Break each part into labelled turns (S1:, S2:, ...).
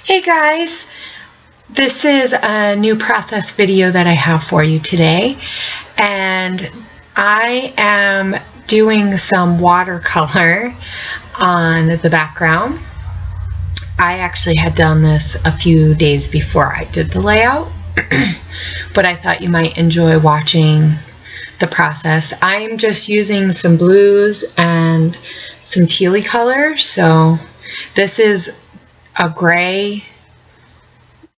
S1: Hey guys, this is a new process video that I have for you today, and I am doing some watercolor on the background. I actually had done this a few days before I did the layout, but I thought you might enjoy watching the process. I'm just using some blues and some tealy colors. So this is a gray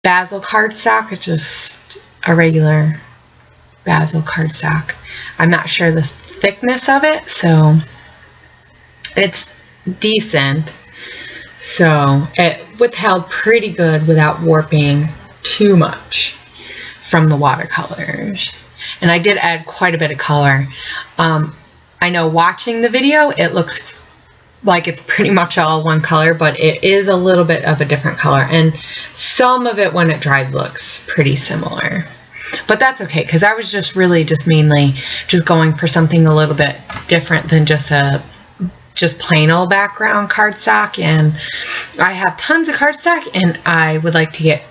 S1: basil cardstock. It's just a regular basil cardstock. I'm not sure the thickness of it, so it's decent. So it withheld pretty good without warping too much from the watercolors. And I did add quite a bit of color. I know watching the video, it looks like it's pretty much all one color, but it is a little bit of a different color, and some of it when it dries looks pretty similar, but that's okay because I was just mainly going for something a little bit different than just plain old background cardstock. And I have tons of cardstock and I would like to get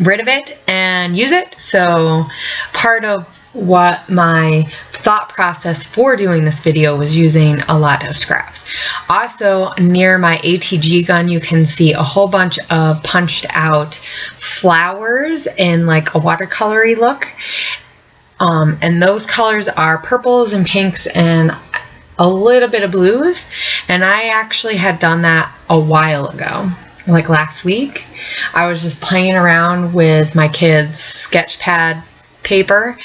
S1: rid of it and use it. So part of what my thought process for doing this video was using a lot of scraps. Also, near my ATG gun, you can see a whole bunch of punched out flowers in like a watercolory look. And those colors are purples and pinks and a little bit of blues. And I actually had done that a while ago, like last week. I was just playing around with my kids' sketch pad paper,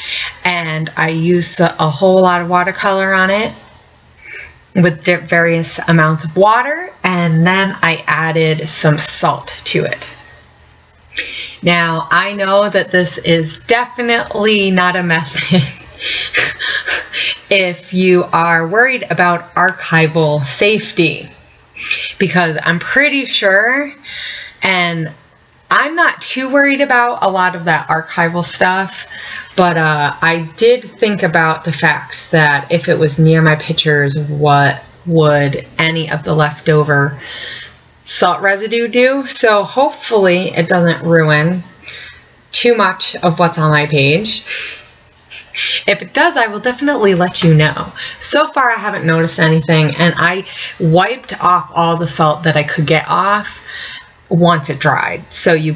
S1: and I used a whole lot of watercolor on it with various amounts of water, and then I added some salt to it. Now, I know that this is definitely not a method if you are worried about archival safety, because I'm pretty sure, and I'm not too worried about a lot of that archival stuff, but I did think about the fact that if it was near my pictures, what would any of the leftover salt residue do? So hopefully it doesn't ruin too much of what's on my page. If it does, I will definitely let you know. So far I haven't noticed anything, and I wiped off all the salt that I could get off once it dried. So you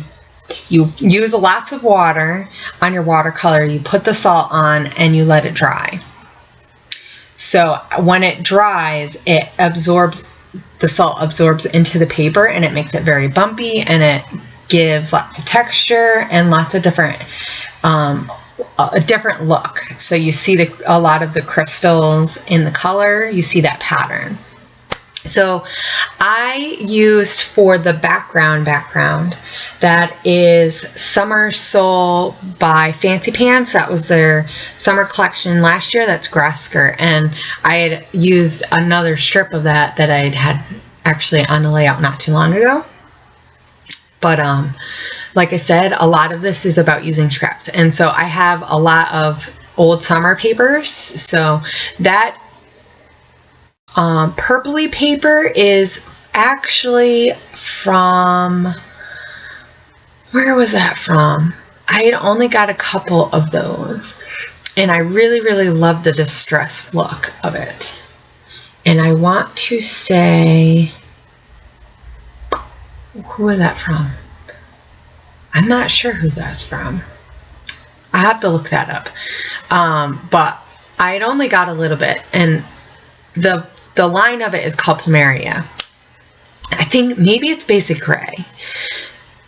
S1: use lots of water on your watercolor, you put the salt on, and you let it dry. So when it dries, the salt absorbs into the paper, and it makes it very bumpy, and it gives lots of texture and lots of different a different look. So you see a lot of the crystals in the color, you see that pattern. So I used for the background, that is Summer Soul by Fancy Pants. That was their summer collection last year. That's grass skirt. And I had used another strip of that I had actually on the layout not too long ago. But like I said, a lot of this is about using scraps. And so I have a lot of old summer papers. So that purpley paper is actually from, where was that from? I had only got a couple of those, and I really love the distressed look of it. And I want to say, who is that from? I'm not sure who that's from. I have to look that up. But I had only got a little bit, and the line of it is called Plumeria. I think maybe it's basic gray.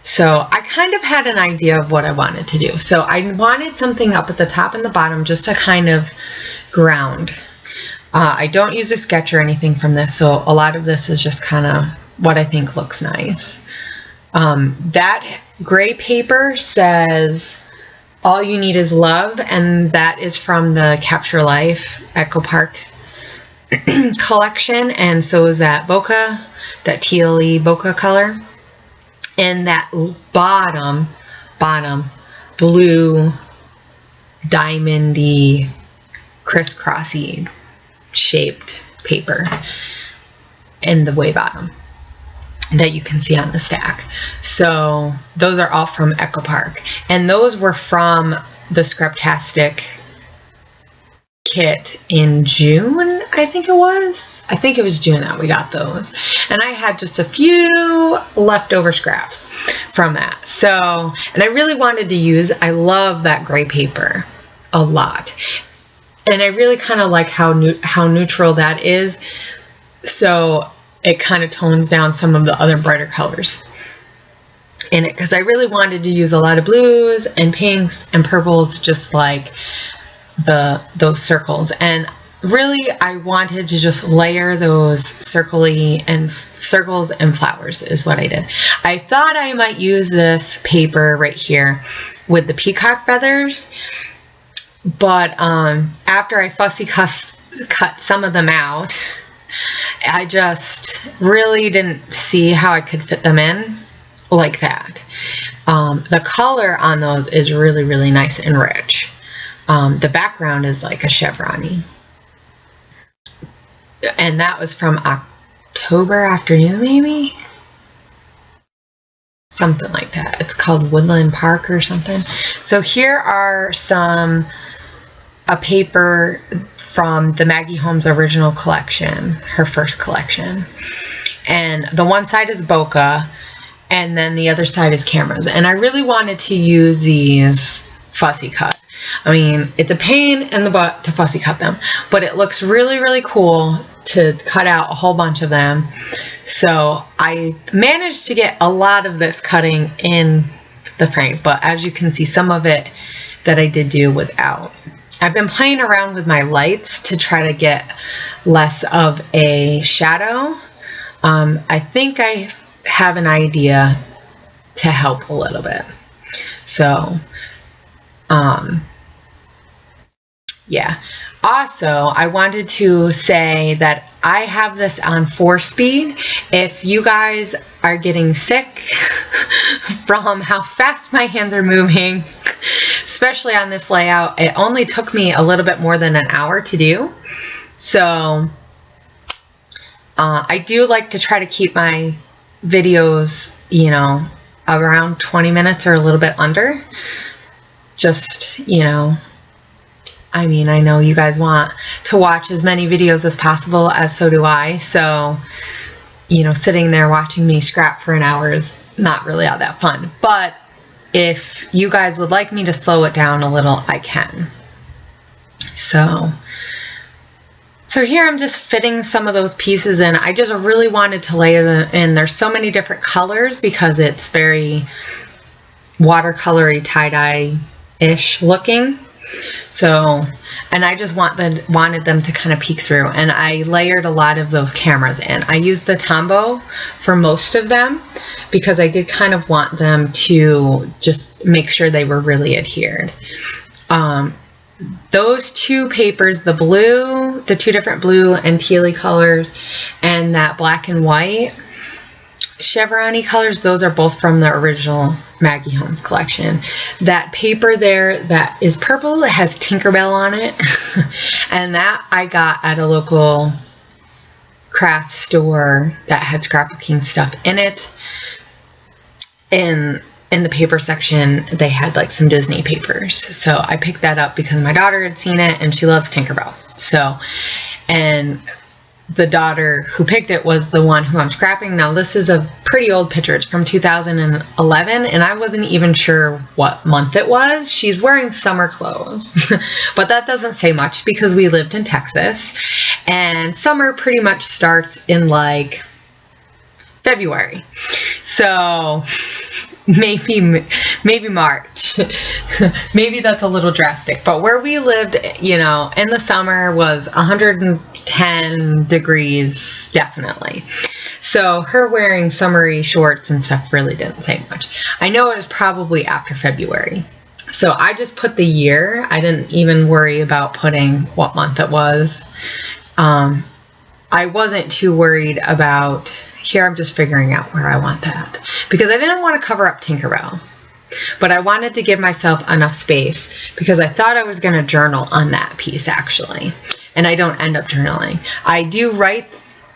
S1: So I kind of had an idea of what I wanted to do. So I wanted something up at the top and the bottom just to kind of ground. I don't use a sketch or anything from this, so a lot of this is just kind of what I think looks nice. That gray paper says all you need is love, and that is from the Capture Life Echo Park collection, and so is that bokeh, that tealy bokeh color, and that bottom blue diamondy crisscrossy shaped paper in the way bottom. that you can see on the stack. So those are all from Echo Park, and those were from the Srcapbook kit in June, I think it was. I think it was June that we got those, and I had just a few leftover scraps from that. So, and I really wanted to use, I love that gray paper a lot, and I really kind of like how neutral that is, so it kind of tones down some of the other brighter colors in it, because I really wanted to use a lot of blues and pinks and purples, just like those circles. And really I wanted to just layer those circles and flowers is what I did. I thought I might use this paper right here with the peacock feathers, but after I fussy cut some of them out, I just really didn't see how I could fit them in like that. The color on those is really, really nice and rich. The background is like a chevron-y. And that was from October afternoon, maybe? Something like that. It's called Woodland Park or something. So here are a paper from the Maggie Holmes original collection, her first collection. And the one side is bokeh, and then the other side is cameras. And I really wanted to use these fussy cut. I mean, it's a pain in the butt to fussy cut them, but it looks really, really cool to cut out a whole bunch of them. So I managed to get a lot of this cutting in the frame, but as you can see, some of it that I did do without. I've been playing around with my lights to try to get less of a shadow. I think I have an idea to help a little bit. So, yeah. Also, I wanted to say that I have this on 4-speed. If you guys are getting sick from how fast my hands are moving, especially on this layout, it only took me a little bit more than an hour to do. So I do like to try to keep my videos, you know, around 20 minutes or a little bit under. Just, you know, I mean, I know you guys want to watch as many videos as possible, as so do I. So, you know, sitting there watching me scrap for an hour is not really all that fun. But if you guys would like me to slow it down a little, I can. So here I'm just fitting some of those pieces in. I just really wanted to layer them in. There's so many different colors because it's very watercolory, tie-dye-ish looking. So, and I just wanted them to kind of peek through, and I layered a lot of those cameras in. I used the Tombow for most of them because I did kind of want them to just make sure they were really adhered. Those two papers, the two different blue and tealy colors, and that black and white chevron-y colors, those are both from the original Maggie Holmes collection. That paper there that is purple, it has Tinkerbell on it, and that I got at a local craft store that had scrapbooking stuff in it. In the paper section, they had like some Disney papers, so I picked that up because my daughter had seen it and she loves Tinkerbell. So, and the daughter who picked it was the one who I'm scrapping. Now this is a pretty old picture. It's from 2011 and I wasn't even sure what month it was. She's wearing summer clothes, but that doesn't say much because we lived in Texas and summer pretty much starts in like February. So maybe March. Maybe that's a little drastic, but where we lived, you know, in the summer was 110 degrees, definitely. So her wearing summery shorts and stuff really didn't say much. I know it was probably after February. So I just put the year. I didn't even worry about putting what month it was. I wasn't too worried about, here I'm just figuring out where I want that, because I didn't want to cover up Tinkerbell, but I wanted to give myself enough space because I thought I was going to journal on that piece actually, and I don't end up journaling. I do write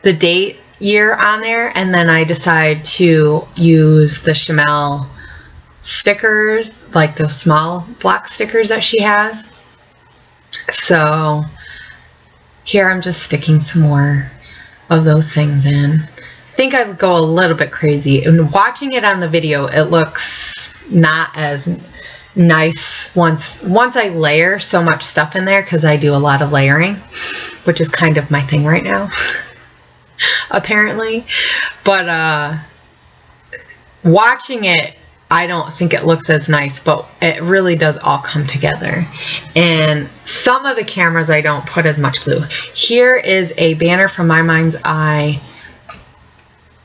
S1: the date, year on there, and then I decide to use the Chamel stickers, like those small block stickers that she has. So here I'm just sticking some more of those things in. I think I go a little bit crazy, and watching it on the video, it looks not as nice once I layer so much stuff in there, because I do a lot of layering, which is kind of my thing right now apparently. But watching it, I don't think it looks as nice, but it really does all come together. And some of the cameras I don't put as much glue. Here is a banner from My Mind's Eye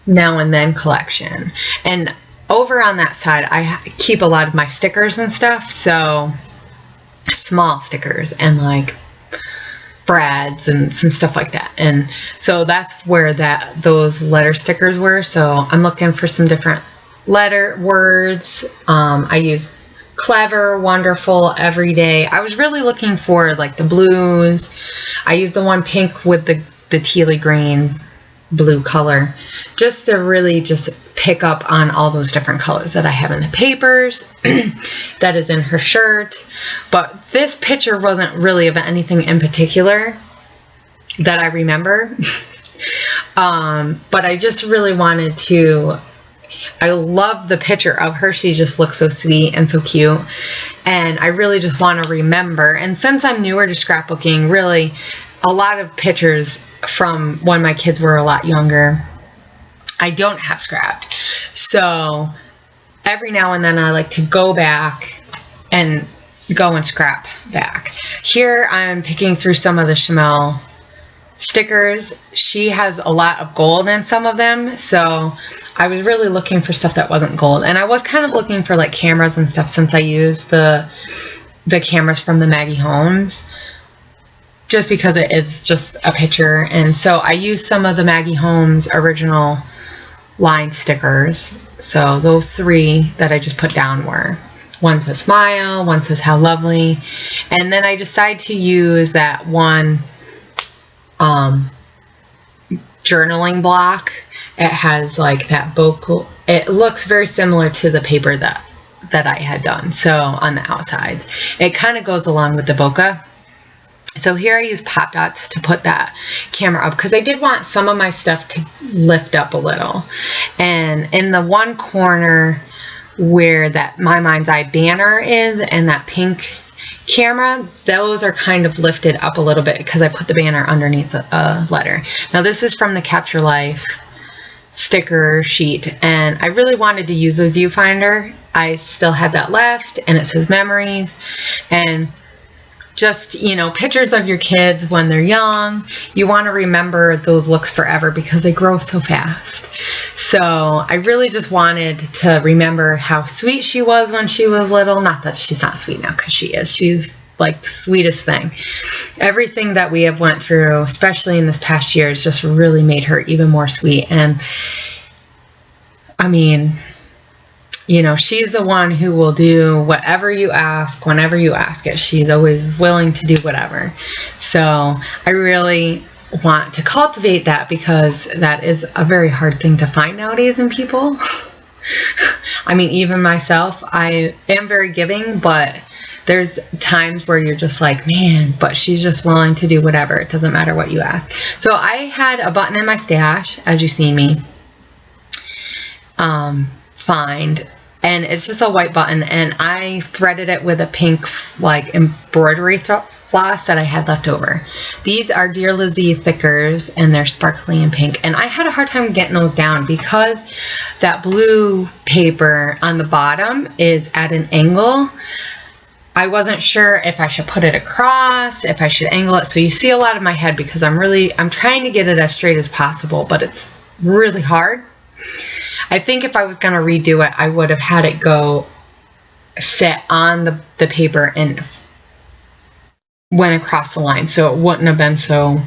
S1: Now and Then collection, and over on that side I keep a lot of my stickers and stuff, so small stickers and like brads and some stuff like that. And so that's where those letter stickers were. So I'm looking for some different letter words. I use clever, wonderful, everyday. I was really looking for like the blues. I used the one pink with the tealy green blue color, just to really just pick up on all those different colors that I have in the papers that is in her shirt. But this picture wasn't really of anything in particular that I remember. But I just really wanted to, I love the picture of her. She just looks so sweet and so cute, and I really just want to remember. And since I'm newer to scrapbooking, really a lot of pictures from when my kids were a lot younger I don't have scrapped. So every now and then I like to go back and go and scrap back. Here I'm picking through some of the Chamel stickers. She has a lot of gold in some of them, so I was really looking for stuff that wasn't gold. And I was kind of looking for like cameras and stuff, since I use the cameras from the Maggie Holmes, just because it is just a picture. And so I used some of the Maggie Holmes original line stickers. So those three that I just put down were, one says smile, one says how lovely, and then I decided to use that one journaling block. It has like that bokeh. It looks very similar to the paper that I had done. So on the outsides, it kind of goes along with the bokeh. So here I use pop dots to put that camera up, because I did want some of my stuff to lift up a little. And in the one corner where that My Mind's Eye banner is and that pink camera, those are kind of lifted up a little bit because I put the banner underneath the letter. Now this is from the Capture Life sticker sheet, and I really wanted to use a viewfinder. I still had that left, and it says memories, and just, you know, pictures of your kids when they're young. You want to remember those looks forever because they grow so fast. So I really just wanted to remember how sweet she was when she was little. Not that she's not sweet now, because she is. She's like the sweetest thing. Everything that we have went through, especially in this past year, has just really made her even more sweet. And I mean, you know, she's the one who will do whatever you ask, whenever you ask it. She's always willing to do whatever. So I really want to cultivate that, because that is a very hard thing to find nowadays in people. I mean, even myself, I am very giving, but there's times where you're just like, man, but she's just willing to do whatever. It doesn't matter what you ask. So I had a button in my stash, as you see me find, and it's just a white button, and I threaded it with a pink like embroidery floss that I had left over. These are Dear Lizzie thickers, and they're sparkly and pink, and I had a hard time getting those down because that blue paper on the bottom is at an angle. I wasn't sure if I should put it across, if I should angle it. So you see a lot of my head, because I'm trying to get it as straight as possible, but it's really hard. I think if I was going to redo it, I would have had it go sit on the paper and went across the line, so it wouldn't have been so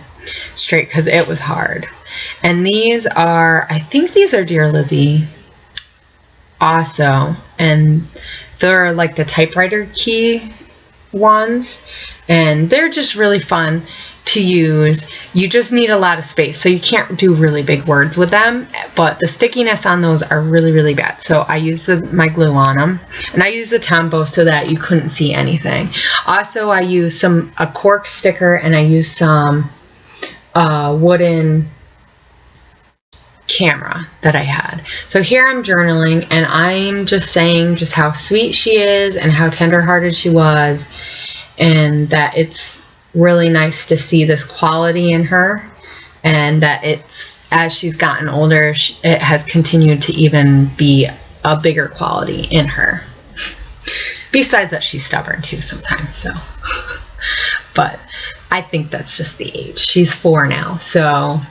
S1: straight, because it was hard. And these are, I think these are Dear Lizzie also, and they're like the typewriter key ones, and they're just really fun. to use. You just need a lot of space, so you can't do really big words with them, but the stickiness on those are really, really bad. So I use my glue on them, and I use the Tombow so that you couldn't see anything. Also, I use a cork sticker, and I use some wooden camera that I had. So here I'm journaling, and I'm just saying just how sweet she is and how tender-hearted she was, and that it's really nice to see this quality in her, and that as she's gotten older, it has continued to even be a bigger quality in her. Besides that, she's stubborn too sometimes, so. But I think that's just the age. She's 4 now, so,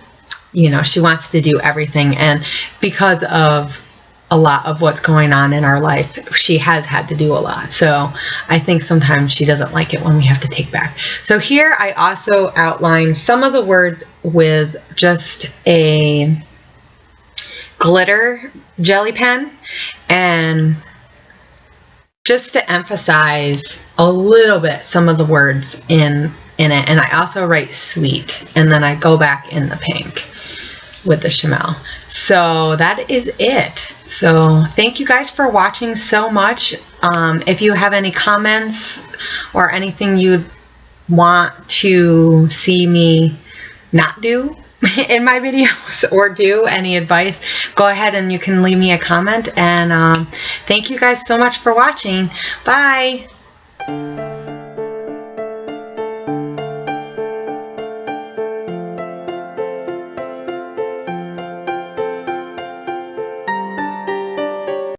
S1: you know, she wants to do everything, and because of a lot of what's going on in our life, she has had to do a lot. So I think sometimes she doesn't like it when we have to take back. So here I also outline some of the words with just a glitter jelly pen, and just to emphasize a little bit some of the words in it. And I also write sweet, and then I go back in the pink with the Chamel. So that is it. So thank you guys for watching so much. If you have any comments or anything you'd want to see me not do in my videos, or do any advice, go ahead and you can leave me a comment. And thank you guys so much for watching. Bye.